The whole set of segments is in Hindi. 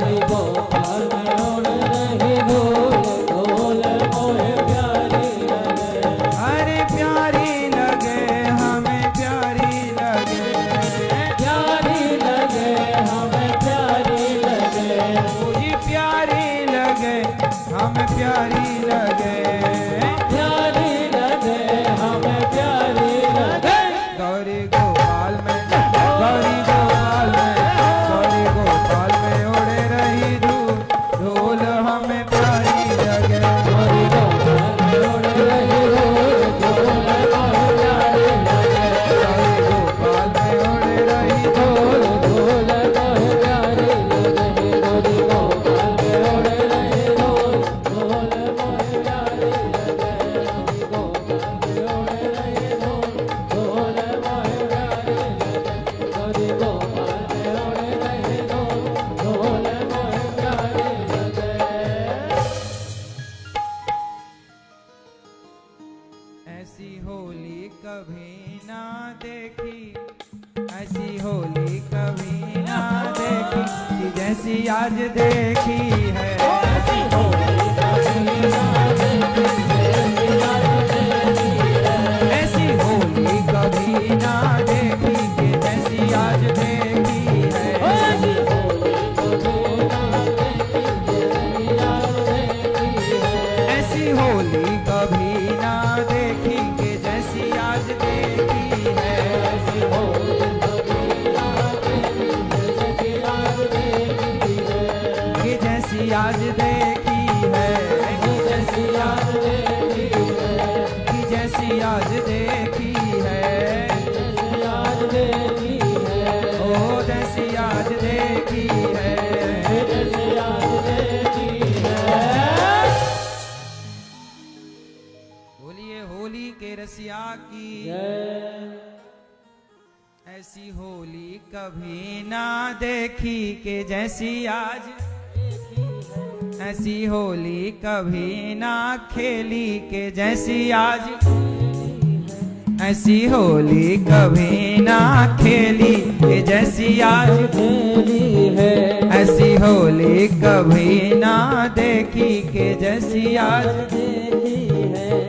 हरि गोपाल में उड़ रही धूल, धूल मोहे प्यारी लगे। अरे प्यारी लगे हमें प्यारी लगे, प्यारी लगे हमें प्यारी लगे, मुझे प्यारी लगे हमें प्यारी लगे, प्यारी लगे हमें प्यारी लगे। गौरी गोपाल में गौरी गोपाल में गौरी गोपाल में उड़े रही धूल, धूल हमें प्यारी लगे। गौरी गोपाल में उड़ रही धूल, धूल मोहे प्यारी लगे। गौरी गोपाल में उड़े रही धूल, धूल मोहे प्यारी लगे। गौरी गोपाल में उड़ रही धूल, धूल मोहे प्यारी लगे। गौरी गोपाल में उड़ रही धूल, धूल मोहे प्यारी लगे। गौरी गोपाल में उड़ रही धूल, धूल मोहे प्यारी लगे। ऐसी होली कभी ना देखी, ऐसी होली कभी ना देखी कि जैसी आज देखी है। ऐसी होली कभी ना देखी, जैसी आज देखी है। ऐसी होली कभी ना देखी कि जैसी आज देखी है। ऐसी होली कभी ना देखी, जैसी आज देखी है। ऐसी होली कभी ना देखी कि जैसी आज देखी है। ऐसी होली कभी ना देखी, जैसी आज देखी है। कि जैसी आज देखी है, कि जैसी आज देखी है। कि जैसी आज देखी है, जैसी आज देखी है। ओ जैसी आज देखी है। जैसी आज देखी है। बोलिए होली के रसिया की ऐसी होली कभी ना देखी कि जैसी आज, ऐसी होली कभी ना खेली कि जैसी आज, ऐसी होली कभी ना खेली कि जैसी आज खेली है। ऐसी होली कभी ना देखी कि जैसी आज। देखी है।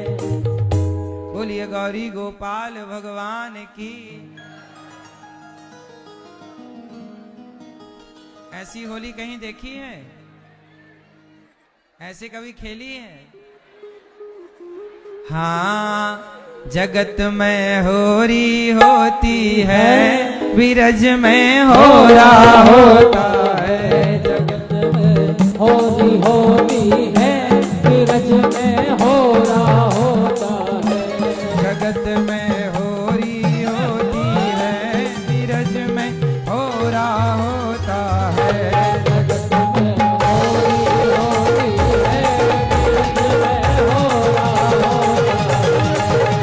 बोलिए गौरी गोपाल भगवान की। ऐसी होली कहीं देखी है? ऐसे कभी खेली है? हाँ, जगत में होरी होती है, विरज में होरा होता है। जगत में होली होती है, विरज में होरा होता है। जगत में होरी होती है, विरज में होरा होता है। जगत में होली होती है, विरज में होरा होता है।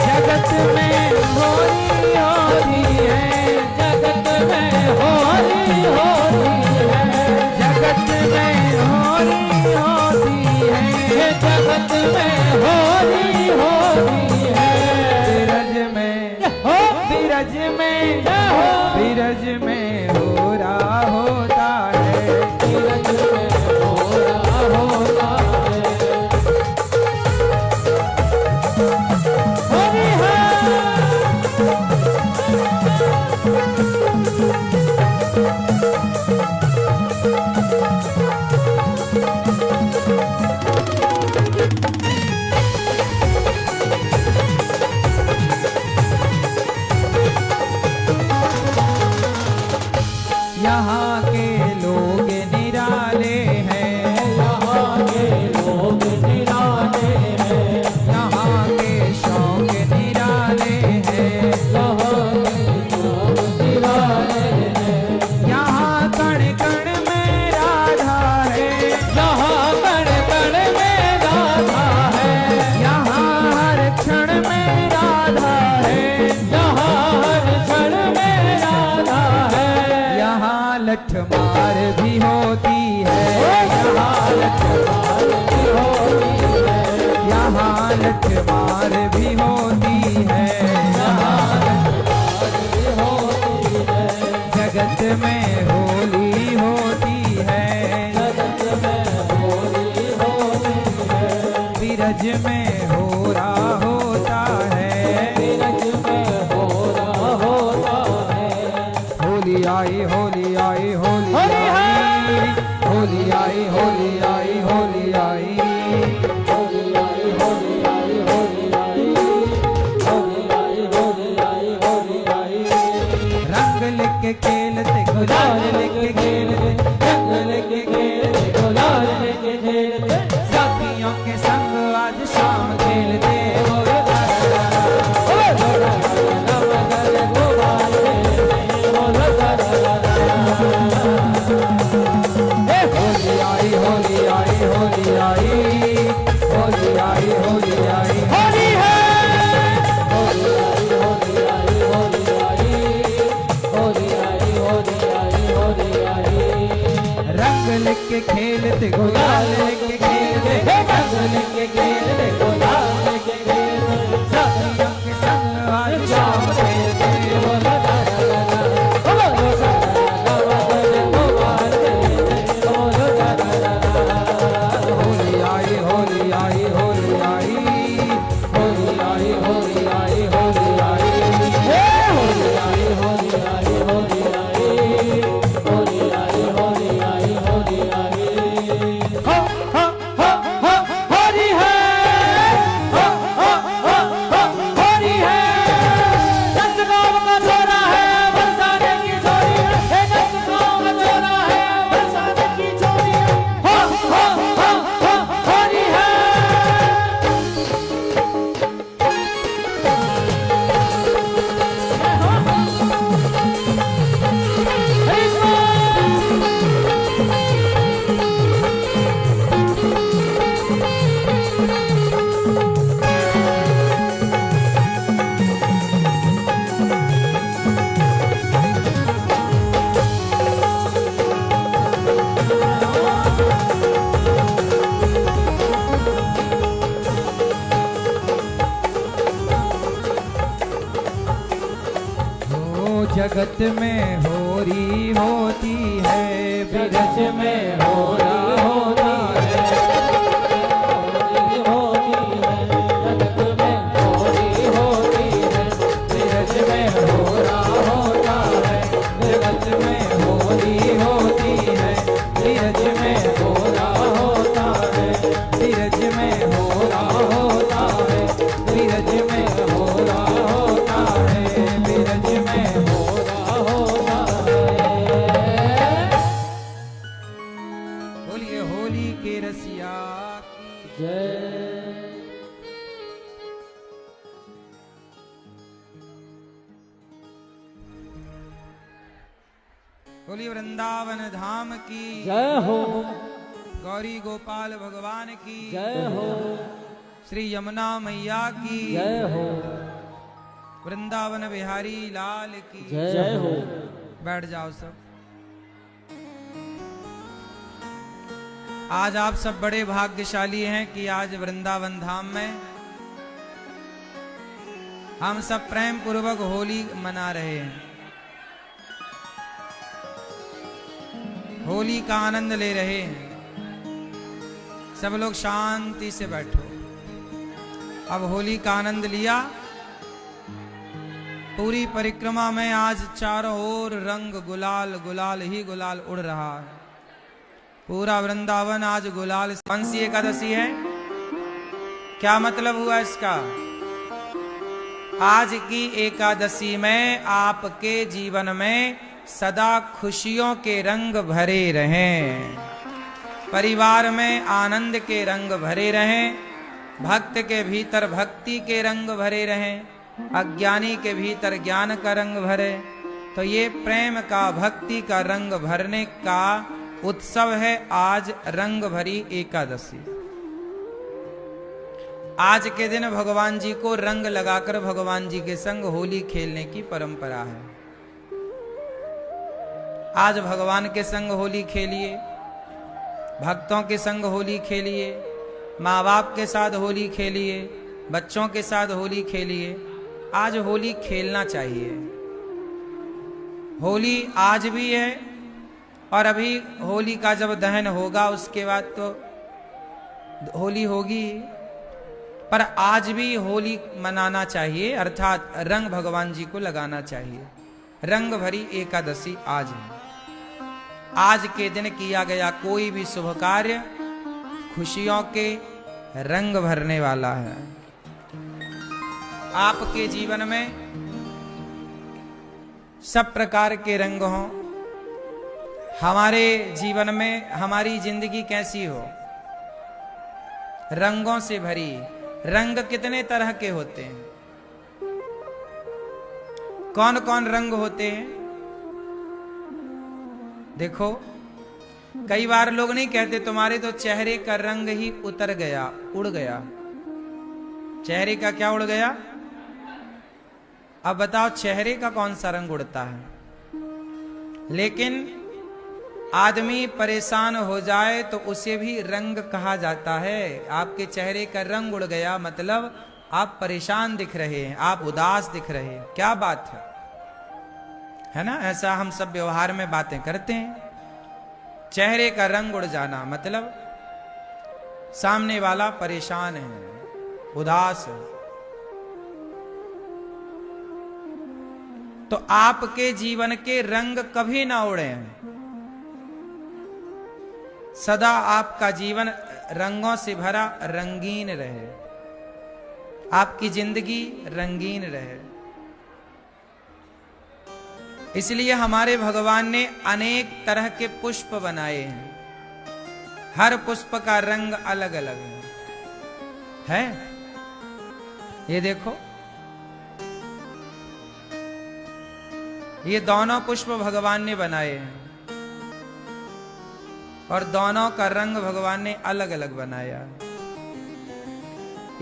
जगत में होरी होती है, जगत में होली होती है, ब्रज में हो रहा होता है, ब्रज में हो रहा होता है। होली आई होली आई होली आई, होली आई होली आई होली आई, होली आई होली आई होली आई, होली आई होली आई होली आई। रंग लेके खेलते गुलाल लेके खेलते, रंग लेके खेलते गुलाल लेके खेलते, साथियों के संग आज शाम खेलते। होली आई होली आई होली आई, होली आई होली आई होली है। होली आई होली आई होली आई, होली आई होली आई होली आई। रंग लेके खेलते गुलाल लेके खेलते, रंग लेके खेलते गुलाल लेके खेलते, साथियों के संग आज शाम खेलते। होली आई होली आई होली आई, होली आई होली आई होली आई, होली आई होली आई होली आई, होली आई होली आई होली आई। हो हो हो हो होली है, हो हो हो हो होली है। नंदगांव का छोरा है बरसाने की छोरी है, नंदगांव का छोरा है बरसाने की छोरी है। हो हो हो हो होली है। जगत में होरी होती है, ब्रज में हो रहा होता है, होली होती है, जगत में होली होती है, ब्रज में हो रहा होता है, जगत में होली होती है, ब्रज में हो रहा होता है, ब्रज में हो रहा होता है, ब्रज में हो रहा होता है, ब्रज में हो रहा होता है। बोलिए होली के रसिया की जय। बोलिए वृंदावन धाम की जय हो, गौरी गोपाल भगवान की जय हो, श्री यमुना मैया की जय हो, वृंदावन बिहारी लाल की जय हो। बैठ जाओ सब। आज आप सब बड़े भाग्यशाली हैं कि आज वृंदावन धाम में हम सब प्रेम पूर्वक होली मना रहे हैं, होली का आनंद ले रहे हैं। सब लोग शांति से बैठो। अब होली का आनंद लिया, पूरी परिक्रमा में आज चारों ओर रंग गुलाल गुलाल ही गुलाल उड़ रहा है। पूरा वृंदावन आज गुलाल। कौन सी एकादशी है? क्या मतलब हुआ इसका? आज की एकादशी में आपके जीवन में सदा खुशियों के रंग भरे रहें, परिवार में आनंद के रंग भरे रहें, भक्त के भीतर भक्ति के रंग भरे रहें, अज्ञानी के भीतर ज्ञान का रंग भरे। तो ये प्रेम का भक्ति का रंग भरने का उत्सव है आज रंग भरी एकादशी। आज के दिन भगवान जी को रंग लगाकर भगवान जी के संग होली खेलने की परंपरा है। आज भगवान के संग होली खेलिए, भक्तों के संग होली खेलिए, माँ बाप के साथ होली खेलिए, बच्चों के साथ होली खेलिए। आज होली खेलना चाहिए। होली आज भी है और अभी होली का जब दहन होगा उसके बाद तो होली होगी। पर आज भी होली मनाना चाहिए, अर्थात रंग भगवान जी को लगाना चाहिए। रंग भरी एकादशी आज है। आज के दिन किया गया कोई भी शुभ कार्य खुशियों के रंग भरने वाला है। आपके जीवन में सब प्रकार के रंग हों, हमारे जीवन में हमारी जिंदगी कैसी हो, रंगों से भरी। रंग कितने तरह के होते हैं? कौन कौन रंग होते हैं? देखो, कई बार लोग नहीं कहते तुम्हारे तो चेहरे का रंग ही उतर गया, उड़ गया। चेहरे का क्या उड़ गया? अब बताओ चेहरे का कौन सा रंग उड़ता है? लेकिन आदमी परेशान हो जाए तो उसे भी रंग कहा जाता है। आपके चेहरे का रंग उड़ गया मतलब आप परेशान दिख रहे हैं, आप उदास दिख रहे हैं। क्या बात है ना? ऐसा हम सब व्यवहार में बातें करते हैं। चेहरे का रंग उड़ जाना मतलब सामने वाला परेशान है, उदास है। तो आपके जीवन के रंग कभी ना उड़े हैं। सदा आपका जीवन रंगों से भरा रंगीन रहे, आपकी जिंदगी रंगीन रहे। इसलिए हमारे भगवान ने अनेक तरह के पुष्प बनाए हैं। हर पुष्प का रंग अलग अलग है। ये देखो, ये दोनों पुष्प भगवान ने बनाए हैं और दोनों का रंग भगवान ने अलग अलग बनाया।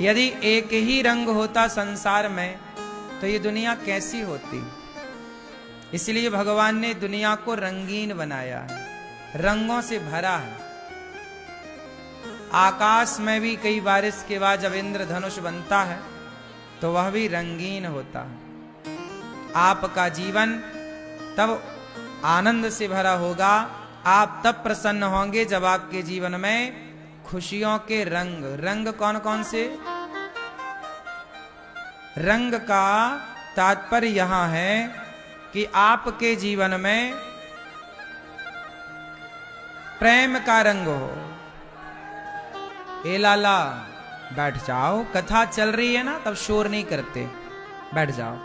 यदि एक ही रंग होता संसार में तो ये दुनिया कैसी होती? इसलिए भगवान ने दुनिया को रंगीन बनाया है, रंगों से भरा है। आकाश में भी कई बारिश के बाद जब इंद्रधनुष बनता है तो वह भी रंगीन होता है। आपका जीवन तब आनंद से भरा होगा, आप तब प्रसन्न होंगे जब आपके जीवन में खुशियों के रंग। रंग कौन कौन से? रंग का तात्पर्य यहां है कि आपके जीवन में प्रेम का रंग हो। ए लाला बैठ जाओ, कथा चल रही है ना, तब शोर नहीं करते, बैठ जाओ,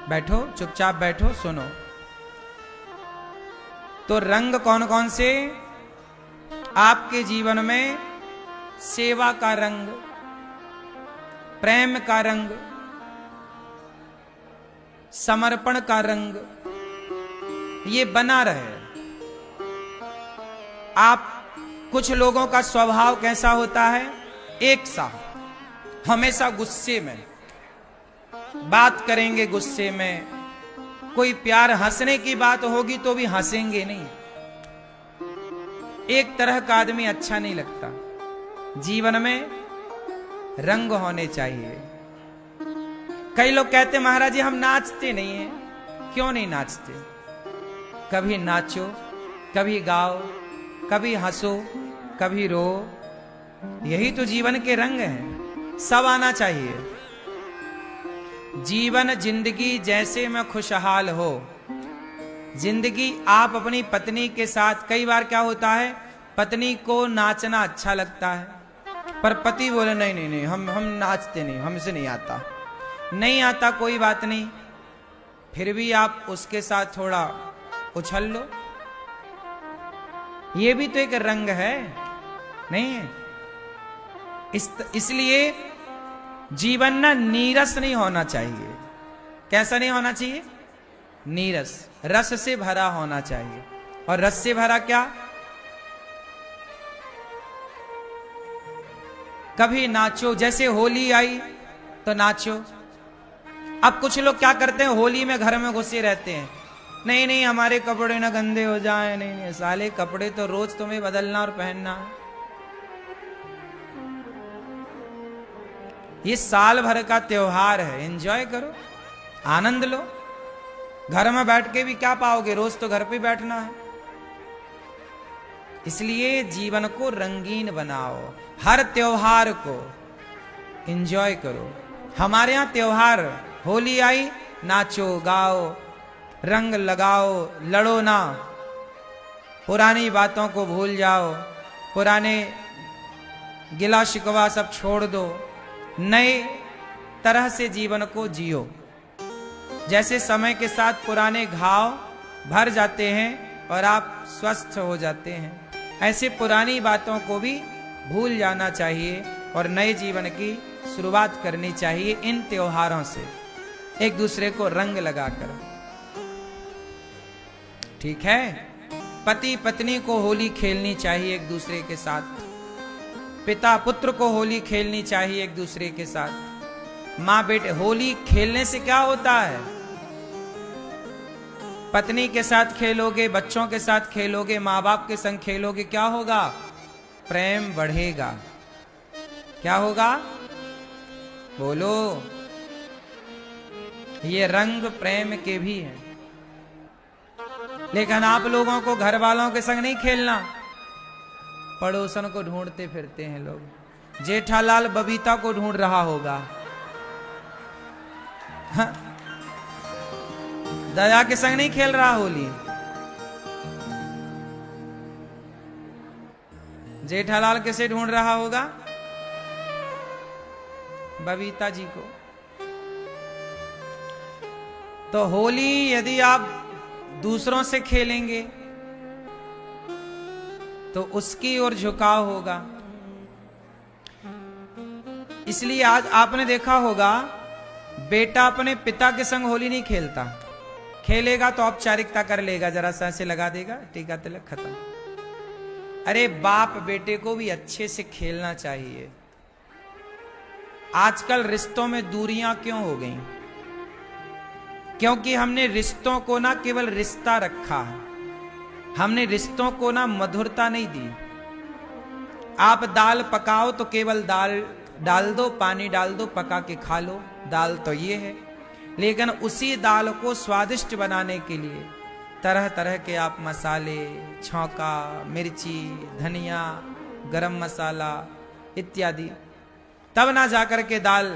बैठो, चुपचाप बैठो, सुनो। तो रंग कौन कौन से? आपके जीवन में सेवा का रंग, प्रेम का रंग, समर्पण का रंग, ये बना रहे। आप कुछ लोगों का स्वभाव कैसा होता है? एक सा, हमेशा गुस्से में बात करेंगे, गुस्से में। कोई प्यार हंसने की बात होगी तो भी हंसेंगे नहीं। एक तरह का आदमी अच्छा नहीं लगता। जीवन में रंग होने चाहिए। कई लोग कहते महाराज जी हम नाचते नहीं हैं। क्यों नहीं नाचते? कभी नाचो, कभी गाओ, कभी हंसो, कभी रो। यही तो जीवन के रंग हैं। सब आना चाहिए। जीवन जिंदगी जैसे में खुशहाल हो। जिंदगी आप अपनी पत्नी के साथ, कई बार क्या होता है पत्नी को नाचना अच्छा लगता है पर पति बोले नहीं नहीं नहीं हम नाचते नहीं, हमसे नहीं आता। नहीं आता कोई बात नहीं, फिर भी आप उसके साथ थोड़ा उछल लो। ये भी तो एक रंग है, नहीं है? इसलिए जीवन ना नीरस नहीं होना चाहिए। कैसा नहीं होना चाहिए? नीरस, रस से भरा होना चाहिए। और रस से भरा क्या? कभी नाचो, जैसे होली आई तो नाचो। अब कुछ लोग क्या करते हैं, होली में घर में घुसे रहते हैं। नहीं नहीं हमारे कपड़े ना गंदे हो जाएं। नहीं नहीं साले, कपड़े तो रोज तुम्हें बदलना और पहनना है। ये साल भर का त्योहार है, एंजॉय करो, आनंद लो। घर में बैठ के भी क्या पाओगे, रोज तो घर पे बैठना है। इसलिए जीवन को रंगीन बनाओ। हर त्योहार को एंजॉय करो। हमारे यहाँ त्योहार, होली आई, नाचो गाओ, रंग लगाओ, लड़ो ना, पुरानी बातों को भूल जाओ, पुराने गिला शिकवा सब छोड़ दो, नए तरह से जीवन को जियो। जैसे समय के साथ पुराने घाव भर जाते हैं और आप स्वस्थ हो जाते हैं, ऐसे पुरानी बातों को भी भूल जाना चाहिए और नए जीवन की शुरुआत करनी चाहिए इन त्योहारों से, एक दूसरे को रंग लगाकर। ठीक है, पति पत्नी को होली खेलनी चाहिए एक दूसरे के साथ, पिता पुत्र को होली खेलनी चाहिए एक दूसरे के साथ, माँ बेटे। होली खेलने से क्या होता है? पत्नी के साथ खेलोगे, बच्चों के साथ खेलोगे, माँ बाप के संग खेलोगे, क्या होगा? प्रेम बढ़ेगा। क्या होगा? बोलो। ये रंग प्रेम के भी हैं, लेकिन आप लोगों को घर वालों के संग नहीं खेलना, पड़ोसन को ढूंढते फिरते हैं लोग। जेठालाल बबीता को ढूंढ रहा होगा, हाँ। दया के संग नहीं खेल रहा होली, जेठालाल किसे ढूंढ रहा होगा? बबीता जी को। तो होली यदि आप दूसरों से खेलेंगे तो उसकी ओर झुकाव होगा। इसलिए आज आपने देखा होगा, बेटा अपने पिता के संग होली नहीं खेलता, खेलेगा तो औपचारिकता कर लेगा, जरा सा ऐसे लगा देगा, टीका तिलक, खत्म। अरे बाप बेटे को भी अच्छे से खेलना चाहिए। आजकल रिश्तों में दूरियां क्यों हो गई? क्योंकि हमने रिश्तों को ना केवल रिश्ता रखा है, हमने रिश्तों को ना मधुरता नहीं दी। आप दाल पकाओ तो केवल दाल डाल दो, पानी डाल दो, पका के खा लो, दाल तो ये है। लेकिन उसी दाल को स्वादिष्ट बनाने के लिए तरह तरह के आप मसाले, छौंका, मिर्ची, धनिया, गरम मसाला इत्यादि, तब ना जाकर के दाल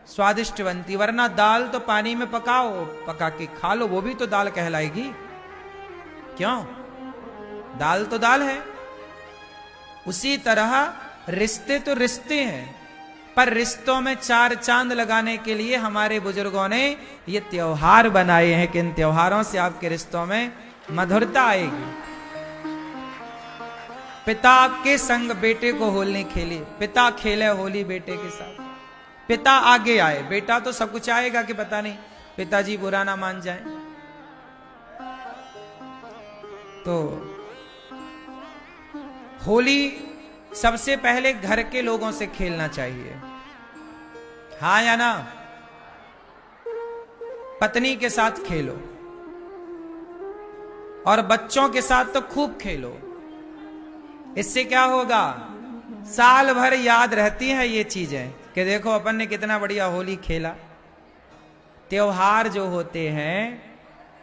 स्वादिष्ट बनती। वरना दाल तो पानी में पकाओ, पका के खा लो, वो भी तो दाल कहलाएगी। क्यों? दाल तो दाल है। उसी तरह रिश्ते तो रिश्ते हैं, पर रिश्तों में चार चांद लगाने के लिए हमारे बुजुर्गों ने ये त्योहार बनाए हैं कि इन त्योहारों से आपके रिश्तों में मधुरता आएगी। पिता के संग बेटे को होली खेली, पिता खेले होली बेटे के साथ, पिता आगे आए। बेटा तो सब कुछ आएगा कि पता नहीं पिताजी बुरा ना मान जाए। तो होली सबसे पहले घर के लोगों से खेलना चाहिए, हाँ या ना? पत्नी के साथ खेलो और बच्चों के साथ तो खूब खेलो। इससे क्या होगा? साल भर याद रहती है ये चीजें कि देखो अपन ने कितना बढ़िया होली खेला। त्योहार जो होते हैं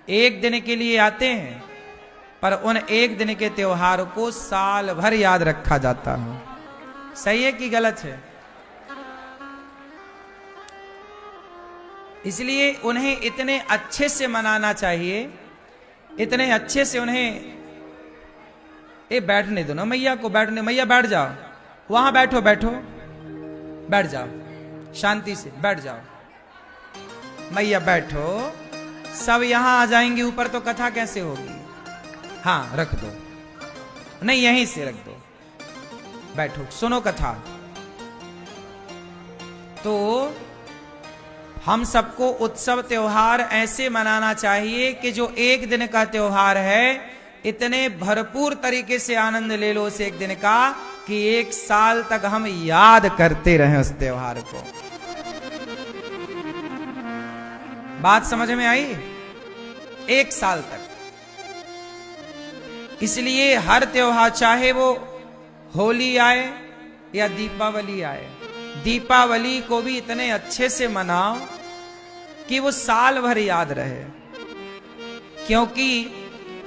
एक दिन के लिए आते हैं, पर उन एक दिन के त्योहार को साल भर याद रखा जाता है। सही है कि गलत है? इसलिए उन्हें इतने अच्छे से मनाना चाहिए, इतने अच्छे से उन्हें। बैठने दो ना मैया को, बैठने, मैया बैठ जाओ, वहां बैठो, बैठो, बैठ जाओ, शांति से बैठ जाओ, मैया बैठो। सब यहां आ जाएंगे ऊपर तो कथा कैसे होगी? हाँ रख दो, नहीं यहीं से रख दो, बैठो, सुनो कथा। तो हम सबको उत्सव त्योहार ऐसे मनाना चाहिए कि जो एक दिन का त्योहार है, इतने भरपूर तरीके से आनंद ले लो उस एक दिन का कि एक साल तक हम याद करते रहें उस त्योहार को। बात समझ में आई? एक साल तक। इसलिए हर त्योहार, चाहे वो होली आए या दीपावली आए, दीपावली को भी इतने अच्छे से मनाओ कि वो साल भर याद रहे। क्योंकि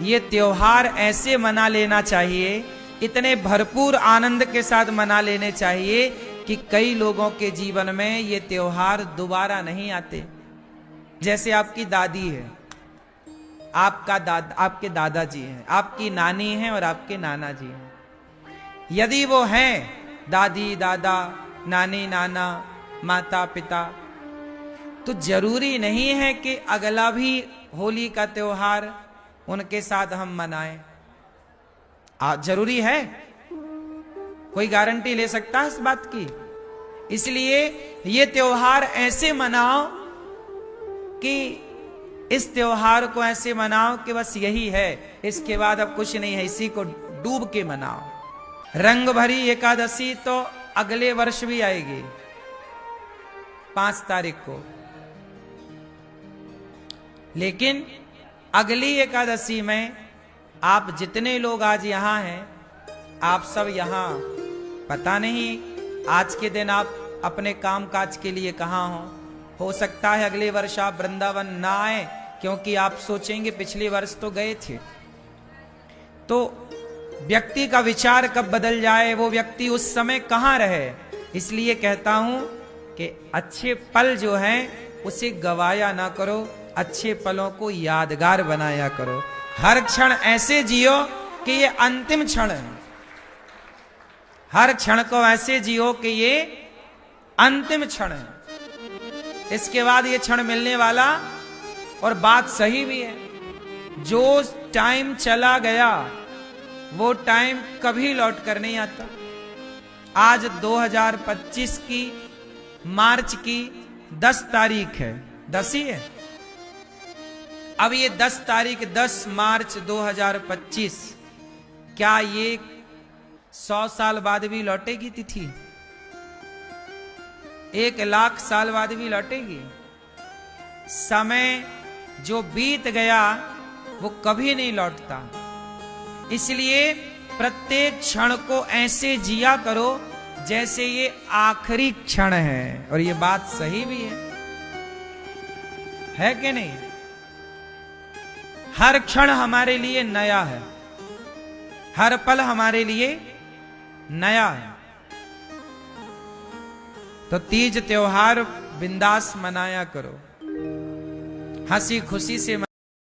ये त्योहार ऐसे मना लेना चाहिए, इतने भरपूर आनंद के साथ मना लेने चाहिए कि कई लोगों के जीवन में ये त्योहार दोबारा नहीं आते। जैसे आपकी दादी है, आपके दादाजी हैं, आपकी नानी हैं और आपके नाना जी हैं। यदि वो हैं दादी दादा, नानी नाना, माता पिता, तो जरूरी नहीं है कि अगला भी होली का त्योहार उनके साथ हम मनाएं। जरूरी है? कोई गारंटी ले सकता है इस बात की? इसलिए ये त्योहार ऐसे मनाओ कि इस त्योहार को ऐसे मनाओ कि बस यही है, इसके बाद अब कुछ नहीं है, इसी को डूब के मनाओ। रंग भरी एकादशी तो अगले वर्ष भी आएगी 5 तारीख को, लेकिन अगली एकादशी में आप जितने लोग आज यहां हैं, आप सब यहां, पता नहीं आज के दिन आप अपने काम काज के लिए कहां हो सकता है अगले वर्ष आप वृंदावन ना आए, क्योंकि आप सोचेंगे पिछले वर्ष तो गए थे। तो व्यक्ति का विचार कब बदल जाए, वो व्यक्ति उस समय कहां रहे। इसलिए कहता हूं कि अच्छे पल जो हैं उसे गवाया ना करो, अच्छे पलों को यादगार बनाया करो। हर क्षण ऐसे जियो कि ये अंतिम क्षण है। हर क्षण को ऐसे जियो कि ये अंतिम क्षण है, इसके बाद ये क्षण मिलने वाला। और बात सही भी है, जो टाइम चला गया वो टाइम कभी लौट कर नहीं आता। आज 2025 की मार्च की 10 तारीख है, 10 ही है। अब ये 10 तारीख 10 मार्च 2025, क्या ये 100 साल बाद भी लौटेगी तिथि? 1,00,000 साल बाद भी लौटेगी? समय जो बीत गया वो कभी नहीं लौटता। इसलिए प्रत्येक क्षण को ऐसे जिया करो जैसे ये आखिरी क्षण है। और ये बात सही भी है कि नहीं? हर क्षण हमारे लिए नया है, हर पल हमारे लिए नया है। तो तीज त्योहार बिंदास मनाया करो, हंसी खुशी से